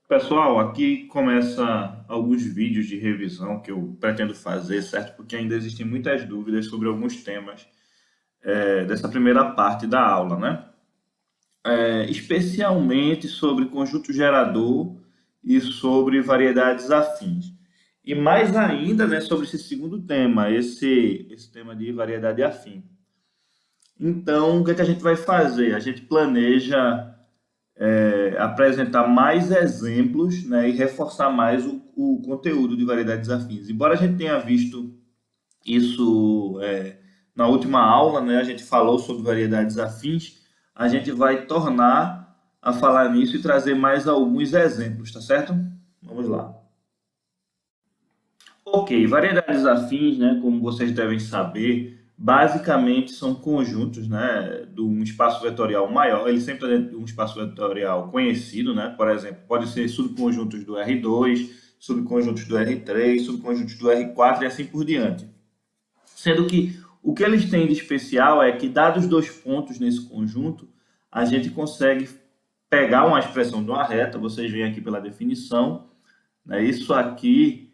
Pessoal, aqui começa alguns vídeos de revisão que eu pretendo fazer, certo? Porque ainda existem muitas dúvidas sobre alguns temas dessa primeira parte da aula, né? Especialmente sobre conjunto gerador e sobre variedades afins. E mais ainda, né, sobre esse segundo tema, esse tema de variedade afim. Então, o que é que a gente vai fazer? A gente planeja apresentar mais exemplos, né, e reforçar mais o conteúdo de variedades afins. Embora a gente tenha visto isso na última aula, né, a gente falou sobre variedades afins, a gente vai tornar a falar nisso e trazer mais alguns exemplos, tá certo? Vamos lá. Ok, variedades afins, né, como vocês devem saber, basicamente são conjuntos, né, de um espaço vetorial maior. Ele sempre está dentro de um espaço vetorial conhecido, né? Por exemplo, pode ser subconjuntos do R2, subconjuntos do R3, subconjuntos do R4 e assim por diante. Sendo que o que eles têm de especial é que, dados dois pontos nesse conjunto, a gente consegue pegar uma expressão de uma reta. Vocês veem aqui pela definição, né? Isso aqui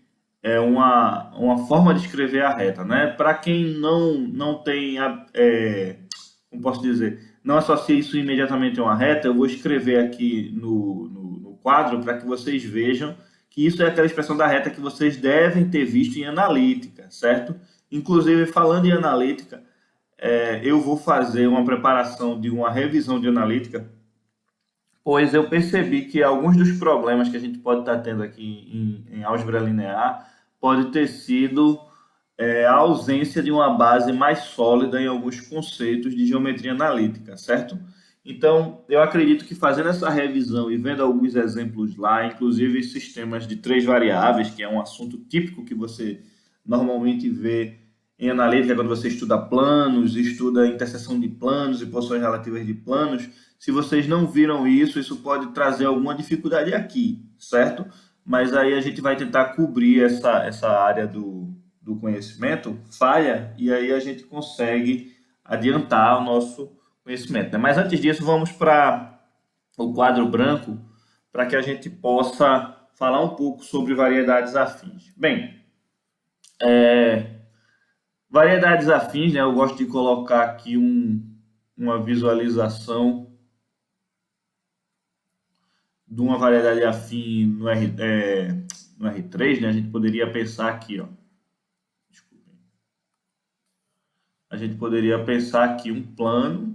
é uma forma de escrever a reta, né? Para quem não tem, como posso dizer, não associa isso imediatamente a uma reta, eu vou escrever aqui no quadro para que vocês vejam que isso é aquela expressão da reta que vocês devem ter visto em analítica, certo? Inclusive, falando em analítica, eu vou fazer uma preparação de uma revisão de analítica, pois eu percebi que alguns dos problemas que a gente pode estar tendo aqui em álgebra linear pode ter sido a ausência de uma base mais sólida em alguns conceitos de geometria analítica, certo? Então, eu acredito que fazendo essa revisão e vendo alguns exemplos lá, inclusive sistemas de três variáveis, que é um assunto típico que você normalmente vê em analítica quando você estuda planos, estuda interseção de planos e posições relativas de planos. Se vocês não viram isso, isso pode trazer alguma dificuldade aqui, certo? Mas aí a gente vai tentar cobrir essa área do conhecimento falha, e aí a gente consegue adiantar o nosso conhecimento, né? Mas antes disso, vamos para o quadro branco, para que a gente possa falar um pouco sobre variedades afins. Bem, variedades afins, né? Eu gosto de colocar aqui uma visualização de uma variedade afim no R3, né? A gente poderia pensar aqui, ó. A gente poderia pensar aqui um plano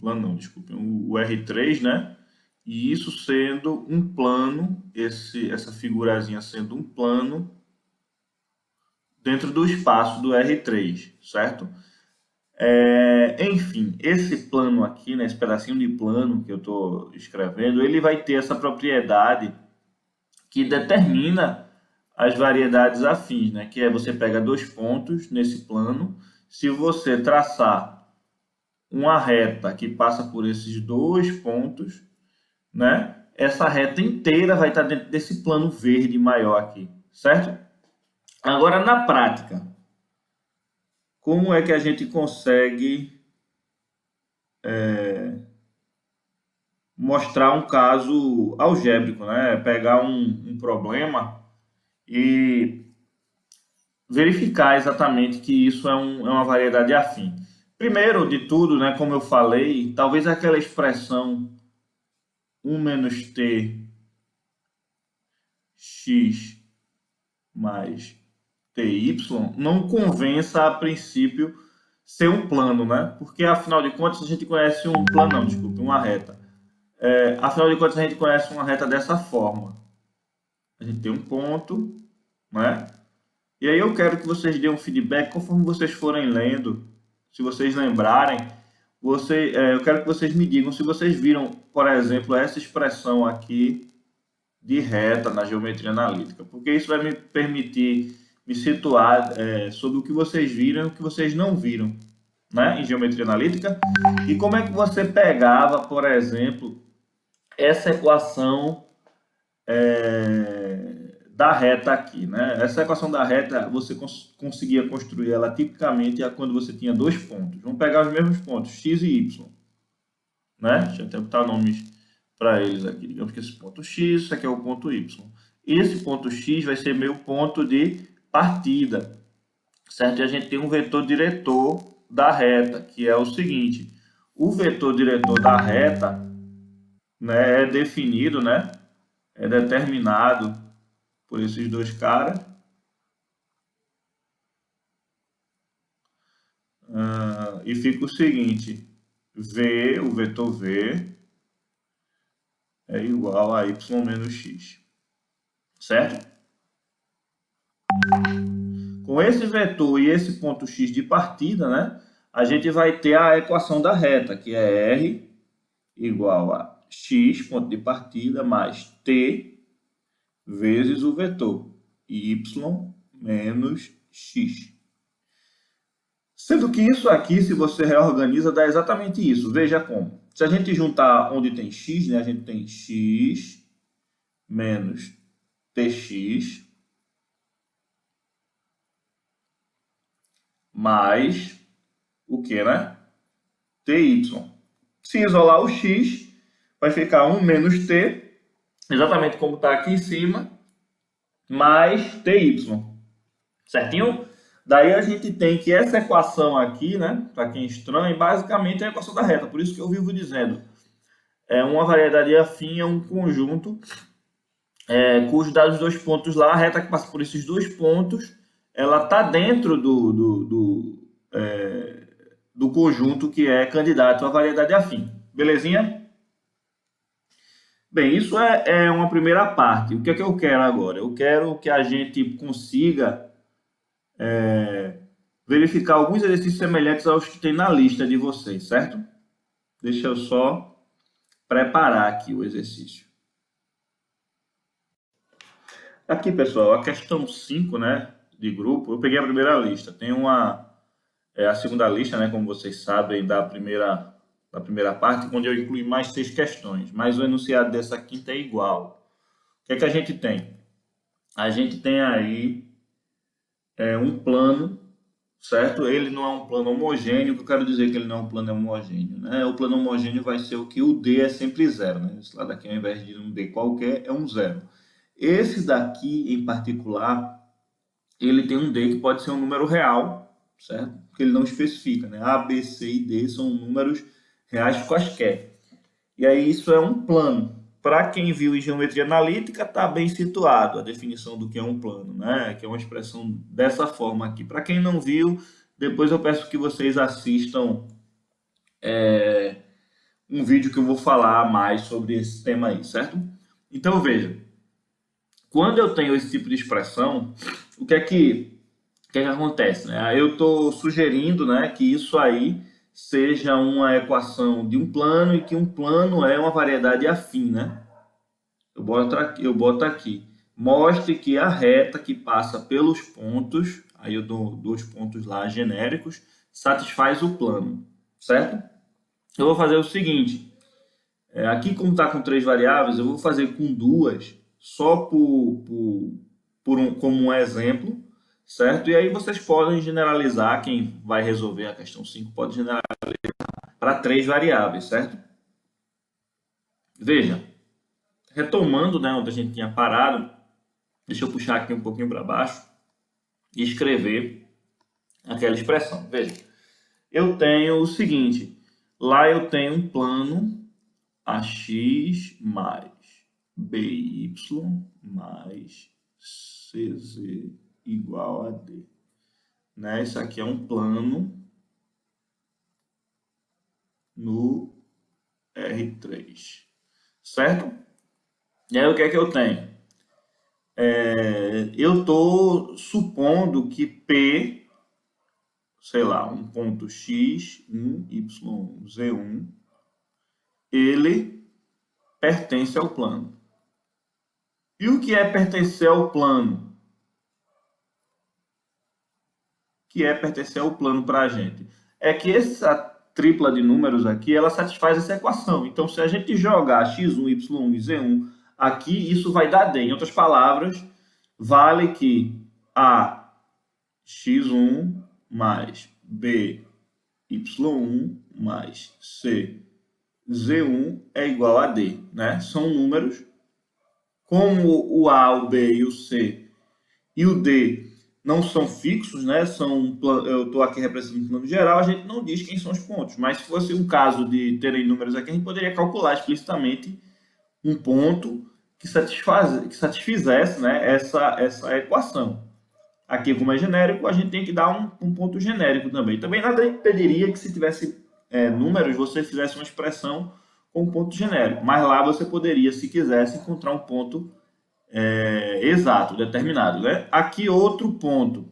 não, desculpe, o R3, né? E isso sendo um plano, essa figurazinha sendo um plano dentro do espaço do R3, certo? Enfim, esse plano aqui, né, esse pedacinho de plano que eu estou escrevendo, ele vai ter essa propriedade que determina as variedades afins, né? Que é você pega dois pontos nesse plano, se você traçar uma reta que passa por esses dois pontos, né? Essa reta inteira vai estar dentro desse plano verde maior aqui, certo? Agora, na prática, como é que a gente consegue mostrar um caso algébrico, né? Pegar um problema e verificar exatamente que isso é uma variedade afim. Primeiro de tudo, né, como eu falei, talvez aquela expressão um menos t x mais ty não convença a princípio ser um plano, né? Porque afinal de contas a gente conhece um plano, não, desculpe, uma reta. Afinal de contas a gente conhece uma reta dessa forma. A gente tem um ponto, né? E aí eu quero que vocês deem um feedback conforme vocês forem lendo, se vocês lembrarem. Eu quero que vocês me digam se vocês viram, por exemplo, essa expressão aqui de reta na geometria analítica, porque isso vai me permitir me situar sobre o que vocês viram e o que vocês não viram, né, em geometria analítica, e como é que você pegava, por exemplo, essa equação da reta aqui, né? Essa equação da reta você conseguia construir ela tipicamente quando você tinha dois pontos. Vamos pegar os mesmos pontos, x e y, né? Deixa eu até botar nomes para eles aqui. Digamos que esse ponto x, isso aqui é o ponto y. Esse ponto x vai ser meu ponto de partida, certo? E a gente tem um vetor diretor da reta, que é o seguinte: o vetor diretor da reta, né, é definido, né, é determinado por esses dois caras. E fica o seguinte: v, o vetor v, é igual a y menos x, certo? Com esse vetor e esse ponto x de partida, né, a gente vai ter a equação da reta, que é r igual a x, ponto de partida, mais t vezes o vetor y menos x. Sendo que isso aqui, se você reorganiza, dá exatamente isso. Veja como. Se a gente juntar onde tem x, né, a gente tem x menos tx mais o que, né? Ty. Se isolar o x, vai ficar 1 menos t, exatamente como está aqui em cima, mais ty. Certinho? Daí a gente tem que essa equação aqui, né, para quem é estranho, basicamente é a equação da reta. Por isso que eu vivo dizendo, é uma variedade afim, é um conjunto cujos dados dois pontos lá, a reta que passa por esses dois pontos, ela está dentro do conjunto que é candidato à variedade afim. Belezinha? Bem, isso é uma primeira parte. O que é que eu quero agora? Eu quero que a gente consiga verificar alguns exercícios semelhantes aos que tem na lista de vocês, certo? Deixa eu só preparar aqui o exercício. Aqui, pessoal, a questão 5, né, de grupo, eu peguei a primeira lista. Tem a segunda lista, né, como vocês sabem, da primeira parte, onde eu incluí mais 6 questões. Mas o enunciado dessa quinta é igual. O que é que a gente tem? A gente tem aí um plano, certo? Ele não é um plano homogêneo. O que eu quero dizer que ele não é um plano homogêneo, né? O plano homogêneo vai ser o que o D é sempre zero, né? Esse lado aqui, ao invés de um D qualquer, é um zero. Esse daqui, em particular, ele tem um D que pode ser um número real, certo? Porque ele não especifica, né? A, B, C e D são números reais quaisquer. E aí isso é um plano. Para quem viu em geometria analítica, está bem situado a definição do que é um plano, né? Que é uma expressão dessa forma aqui. Para quem não viu, depois eu peço que vocês assistam um vídeo que eu vou falar mais sobre esse tema aí, certo? Então, veja. Quando eu tenho esse tipo de expressão, o que é que acontece? Né? Eu estou sugerindo, né, que isso aí seja uma equação de um plano e que um plano é uma variedade afim, né? Eu boto aqui. Mostre que a reta que passa pelos pontos, aí eu dou 2 pontos lá genéricos, satisfaz o plano, certo? Eu vou fazer o seguinte. Aqui, como está com 3 variáveis, eu vou fazer com 2, só como um exemplo, certo? E aí vocês podem generalizar, quem vai resolver a questão 5 pode generalizar para 3 variáveis, certo? Veja, retomando, né, onde a gente tinha parado, deixa eu puxar aqui um pouquinho para baixo e escrever aquela expressão. Veja, eu tenho o seguinte, lá eu tenho um plano AX mais BY mais CZ igual a D. Né? Isso aqui é um plano no R3. Certo? E aí o que é que eu tenho? Eu estou supondo que P, sei lá, um ponto X, 1, Y, Z1, ele pertence ao plano. E o que é pertencer ao plano? O que é pertencer ao plano para a gente? É que essa tripla de números aqui, ela satisfaz essa equação. Então, se a gente jogar x1, y1 e z1 aqui, isso vai dar D. Em outras palavras, vale que A x1 mais B y1 mais C Z1 é igual a D, né? São números. Como o A, o B e o C e o D não são fixos, né? Eu estou aqui representando um plano geral, a gente não diz quem são os pontos. Mas se fosse um caso de terem números aqui, a gente poderia calcular explicitamente um ponto que satisfizesse, né, essa equação. Aqui, como é genérico, a gente tem que dar um ponto genérico também. Também nada impediria que, se tivesse números, você fizesse uma expressão com um ponto genérico. Mas lá você poderia, se quisesse, encontrar um ponto exato, determinado. Né? Aqui outro ponto,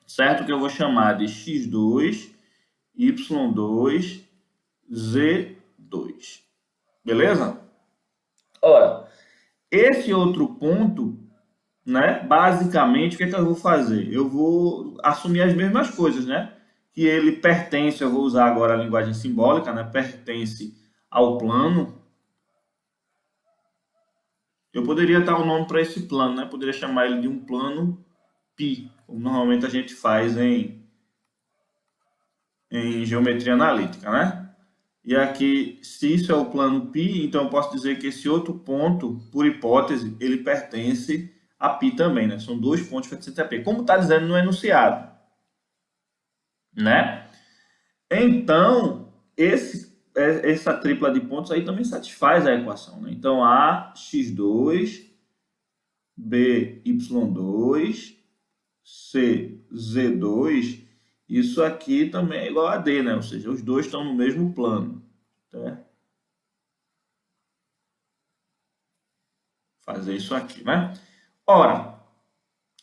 certo? Que eu vou chamar de x2, y2, z2. Beleza? Ora, esse outro ponto, né? Basicamente, o que é que eu vou fazer? Eu vou assumir as mesmas coisas, né? Que ele pertence, eu vou usar agora a linguagem simbólica, né? Pertence ao plano. Eu poderia dar um nome para esse plano, né? Poderia chamar ele de um plano π, como normalmente a gente faz em geometria analítica, né? E aqui, se isso é o plano π, então eu posso dizer que esse outro ponto, por hipótese, ele pertence a π também, né? São dois pontos pertencentes a π. Como está dizendo no enunciado, né? Então, essa tripla de pontos aí também satisfaz a equação, né? Então, A, x2, B, y2, C, z2, isso aqui também é igual a D, né? Ou seja, os dois estão no mesmo plano. Tá? Fazer isso aqui, né? Ora,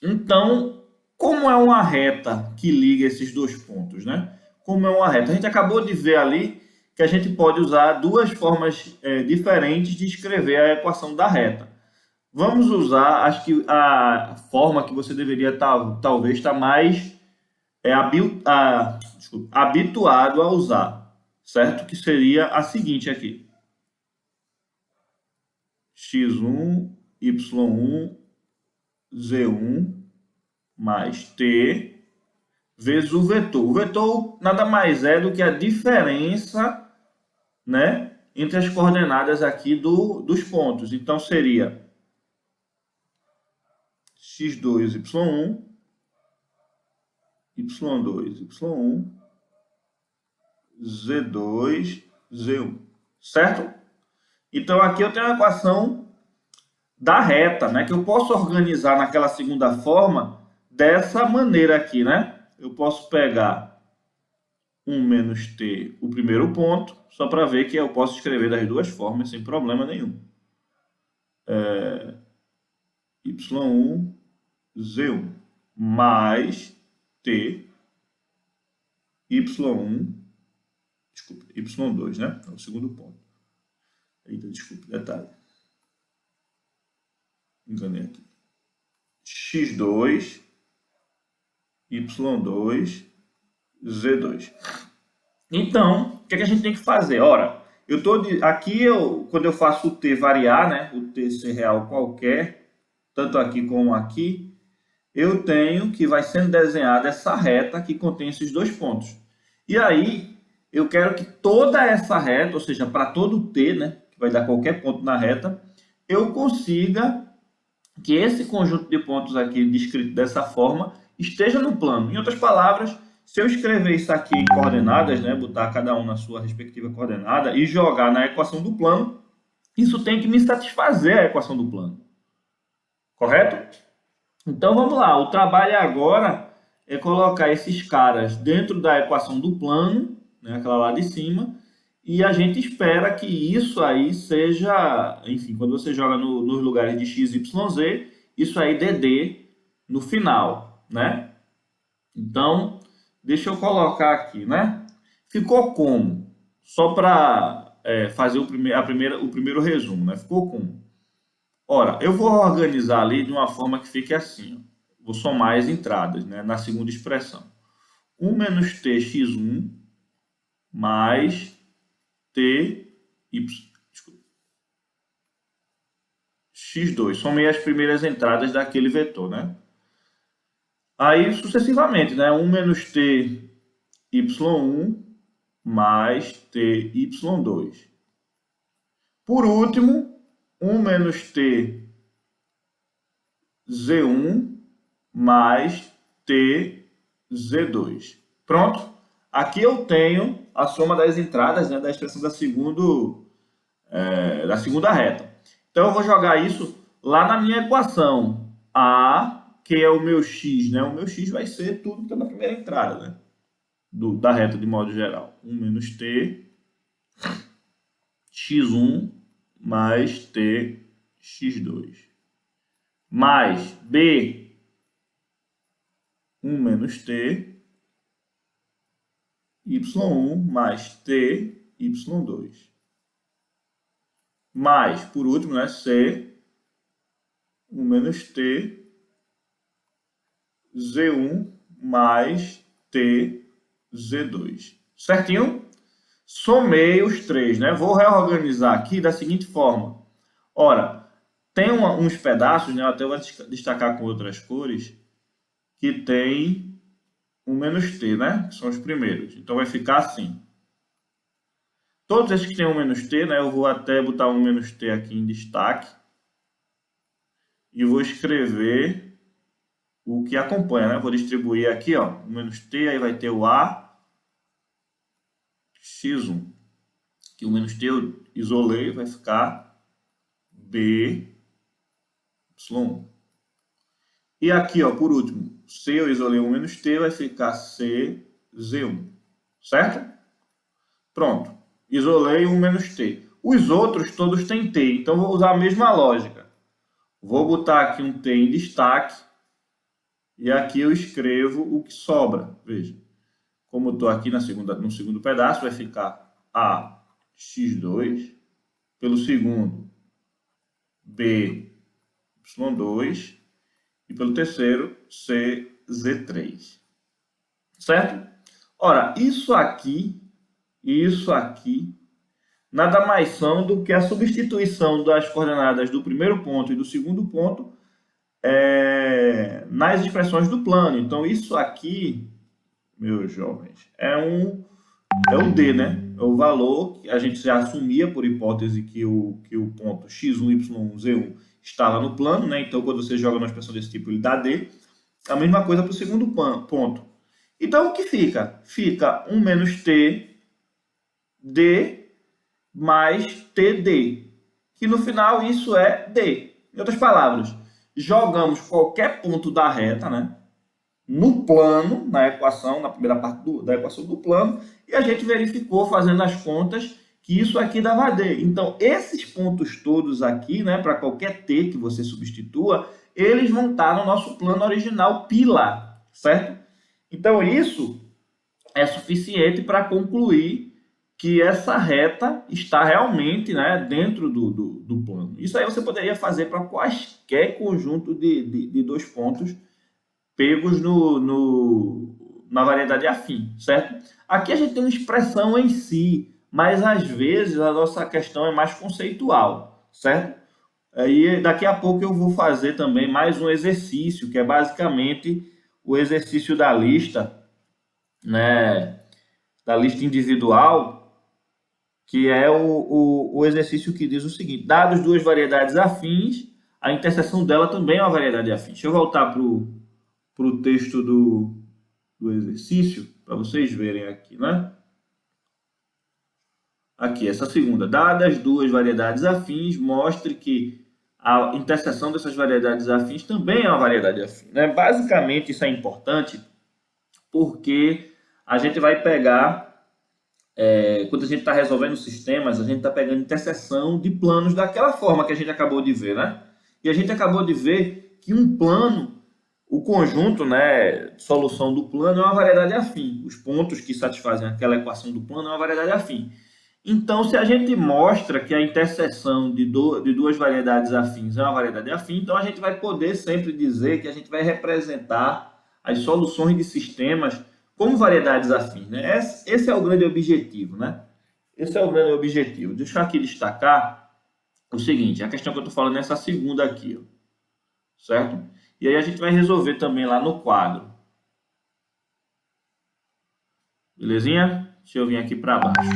então, como é uma reta que liga esses dois pontos, né? Como é uma reta? A gente acabou de ver ali que a gente pode usar duas formas diferentes de escrever a equação da reta. Vamos usar, acho que a forma que você deveria talvez estar mais habituado a usar, certo? Que seria a seguinte aqui: x1, y1, z1 mais t vezes o vetor. O vetor nada mais é do que a diferença, né, entre as coordenadas aqui dos pontos. Então, seria x2, y1, y2, y1, z2, z1. Certo? Então, aqui eu tenho a equação da reta, né, que eu posso organizar naquela segunda forma dessa maneira aqui, né? Eu posso pegar 1 menos t, o primeiro ponto, só para ver que eu posso escrever das duas formas sem problema nenhum. y1, z1, mais t, y1, desculpa, y2, né? É o segundo ponto. Eita, desculpa, detalhe. Enganei aqui. x2, y2, z2. Então, o que a gente tem que fazer? Ora, quando eu faço o t variar, né, o t ser real qualquer, tanto aqui como aqui, eu tenho que vai sendo desenhada essa reta que contém esses dois pontos. E aí, eu quero que toda essa reta, ou seja, para todo t, né, que vai dar qualquer ponto na reta, eu consiga que esse conjunto de pontos aqui descrito dessa forma esteja no plano. Em outras palavras, se eu escrever isso aqui em coordenadas, né, botar cada um na sua respectiva coordenada e jogar na equação do plano, isso tem que me satisfazer a equação do plano. Correto? Então vamos lá, o trabalho agora é colocar esses caras dentro da equação do plano, né, aquela lá de cima, e a gente espera que isso aí seja, enfim, quando você joga nos lugares de x, y, z, isso aí dê D no final, né? Então, deixa eu colocar aqui, né? Ficou como? Só para fazer o primeiro resumo, né? Ficou como? Ora, eu vou organizar ali de uma forma que fique assim, ó. Vou somar as entradas, né? Na segunda expressão. 1 menos t x1 mais t x2. Somei as primeiras entradas daquele vetor, né? Aí, sucessivamente, né? 1 menos t y1 mais TY2. Por último, 1 menos T Z1 mais TZ2. Pronto. Aqui eu tenho a soma das entradas, né, da expressão da segunda reta. Então eu vou jogar isso lá na minha equação. A, que é o meu x, né? O meu x vai ser tudo que está na primeira entrada, né? Da reta de modo geral. 1 menos t x1 mais t x2. Mais b 1 menos t y1 mais t y2. Mais, por último, né, C 1 menos T Z1 mais T Z2. Certinho? Somei os três, né? Vou reorganizar aqui da seguinte forma. Ora, tem uns pedaços, né? Eu até vou destacar com outras cores, que tem 1 menos T, né? Que são os primeiros. Então vai ficar assim. Todos esses que tem 1 menos T, né? Eu vou até botar 1 menos T aqui em destaque. E vou escrever o que acompanha, né? Vou distribuir aqui, ó, 1 menos T, aí vai ter o A, X1. Que o menos T eu isolei, vai ficar B, Y1. E aqui, ó, por último, C eu isolei 1 menos T, vai ficar C, Z1. Certo? Pronto. Isolei 1 menos T. Os outros todos têm T, então vou usar a mesma lógica. Vou botar aqui um T em destaque. E aqui eu escrevo o que sobra. Veja. Como eu estou aqui no segundo pedaço, vai ficar A, X2. Pelo segundo, B, Y2. E pelo terceiro, C, Z3. Certo? Ora, isso aqui e isso aqui nada mais são do que a substituição das coordenadas do primeiro ponto e do segundo ponto nas expressões do plano. Então, isso aqui, meus jovens, é o D, né? É o valor que a gente já assumia por hipótese que o ponto x1, y1, z1 estava no plano, né? Então, quando você joga uma expressão desse tipo, ele dá D. A mesma coisa para o segundo ponto. Então, o que fica? Fica 1 menos t d mais td, que no final isso é d. Em outras palavras, jogamos qualquer ponto da reta, né, no plano, na equação, na primeira parte da equação do plano, e a gente verificou, fazendo as contas, que isso aqui dava D. Então, esses pontos todos aqui, né, para qualquer T que você substitua, eles vão estar no nosso plano original pila, certo? Então, isso é suficiente para concluir que essa reta está realmente, né, dentro do plano. Isso aí você poderia fazer para quaisquer conjunto de dois pontos pegos na variedade afim, certo? Aqui a gente tem uma expressão em si, mas às vezes a nossa questão é mais conceitual, certo? Aí daqui a pouco eu vou fazer também mais um exercício, que é basicamente o exercício da lista, né, da lista individual, que é o exercício que diz o seguinte: dados duas variedades afins, a interseção dela também é uma variedade afim. Deixa eu voltar para o texto do exercício, para vocês verem aqui, né? Aqui, essa segunda. Dadas duas variedades afins, mostre que a interseção dessas variedades afins também é uma variedade afim, né? Basicamente, isso é importante porque a gente vai pegar... quando a gente está resolvendo sistemas, a gente está pegando interseção de planos daquela forma que a gente acabou de ver, né? E a gente acabou de ver que um plano, o conjunto, né, de solução do plano é uma variedade afim. Os pontos que satisfazem aquela equação do plano é uma variedade afim. Então, se a gente mostra que a interseção de duas variedades afins é uma variedade afim, então a gente vai poder sempre dizer que a gente vai representar as soluções de sistemas como variedades afins, né? Esse é o grande objetivo, né? Esse é o grande objetivo. Deixa eu aqui destacar o seguinte, a questão que eu estou falando é essa segunda aqui, ó, certo? E aí a gente vai resolver também lá no quadro. Belezinha? Deixa eu vir aqui para baixo.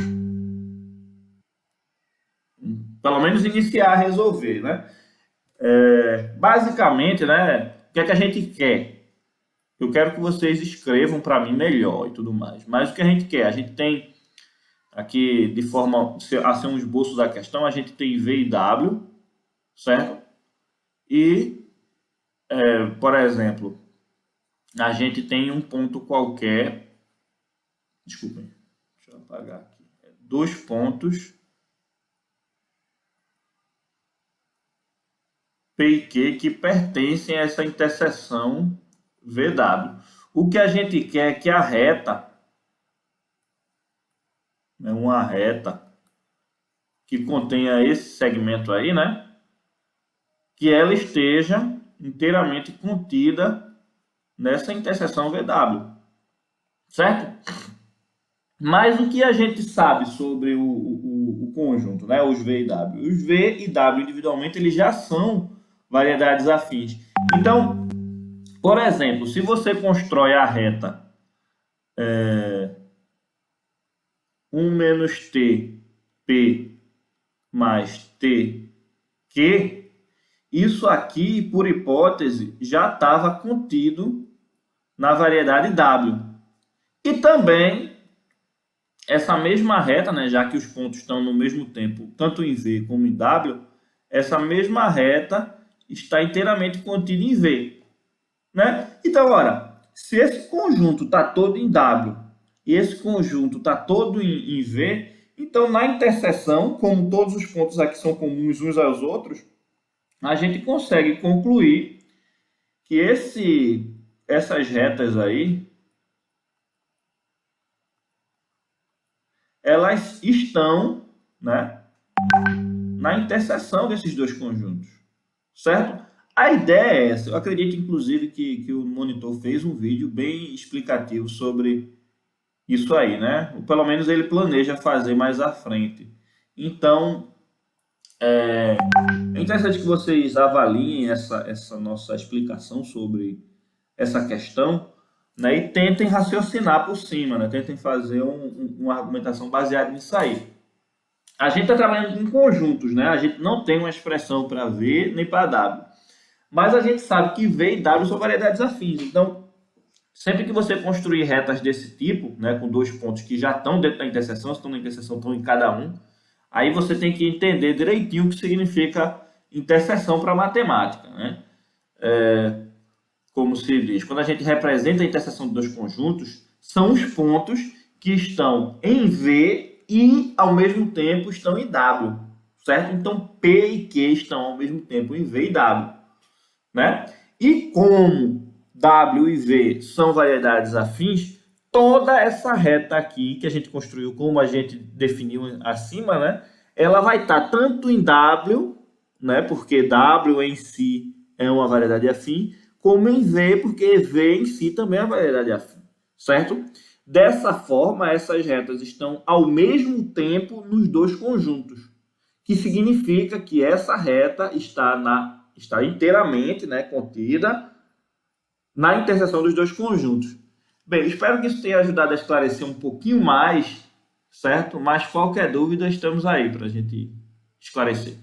Pelo menos iniciar a resolver, né? Basicamente, né? O que é que a gente quer? Eu quero que vocês escrevam para mim melhor e tudo mais. Mas o que a gente quer? A gente tem aqui, de forma a ser um esboço da questão, a gente tem V e W, certo? E, por exemplo, a gente tem um ponto qualquer. Desculpem, deixa eu apagar aqui. 2 pontos P e Q que pertencem a essa interseção VW. O que a gente quer é que a reta, uma reta que contenha esse segmento aí, né? Que ela esteja inteiramente contida nessa interseção VW, certo? Mas o que a gente sabe sobre o conjunto, né? Os V e W? Os V e W individualmente eles já são variedades afins. Então, por exemplo, se você constrói a reta 1 menos t p mais t q, isso aqui, por hipótese, já estava contido na variedade W. E também, essa mesma reta, né, já que os pontos estão no mesmo tempo, tanto em V como em W, essa mesma reta está inteiramente contida em V. Né? Então, ora, se esse conjunto está todo em W e esse conjunto está todo em V, então na interseção, como todos os pontos aqui são comuns uns aos outros, a gente consegue concluir que essas retas aí, elas estão, né, na interseção desses dois conjuntos, certo? A ideia é essa. Eu acredito, inclusive, que o monitor fez um vídeo bem explicativo sobre isso aí, né? Ou pelo menos ele planeja fazer mais à frente. Então, é interessante que vocês avaliem essa nossa explicação sobre essa questão, né? E tentem raciocinar por cima, né? Tentem fazer uma argumentação baseada nisso aí. A gente está trabalhando em conjuntos, né? A gente não tem uma expressão para V nem para W. Mas a gente sabe que V e W são variedades afins. Então, sempre que você construir retas desse tipo, né, com dois pontos que já estão dentro da interseção, estão na interseção, estão em cada um, aí você tem que entender direitinho o que significa interseção para a matemática. Né? Como se diz, quando a gente representa a interseção de dois conjuntos, são os pontos que estão em V e, ao mesmo tempo, estão em W. Certo? Então, P e Q estão, ao mesmo tempo, em V e W. Né? E como W e V são variedades afins, toda essa reta aqui que a gente construiu, como a gente definiu acima, né? Ela vai estar tanto em W, né? Porque W em si é uma variedade afim, como em V, porque V em si também é uma variedade afim, certo? Dessa forma, essas retas estão ao mesmo tempo nos dois conjuntos, que significa que essa reta está inteiramente, né, contida na interseção dos dois conjuntos. Bem, espero que isso tenha ajudado a esclarecer um pouquinho mais, certo? Mas qualquer dúvida, estamos aí para a gente esclarecer.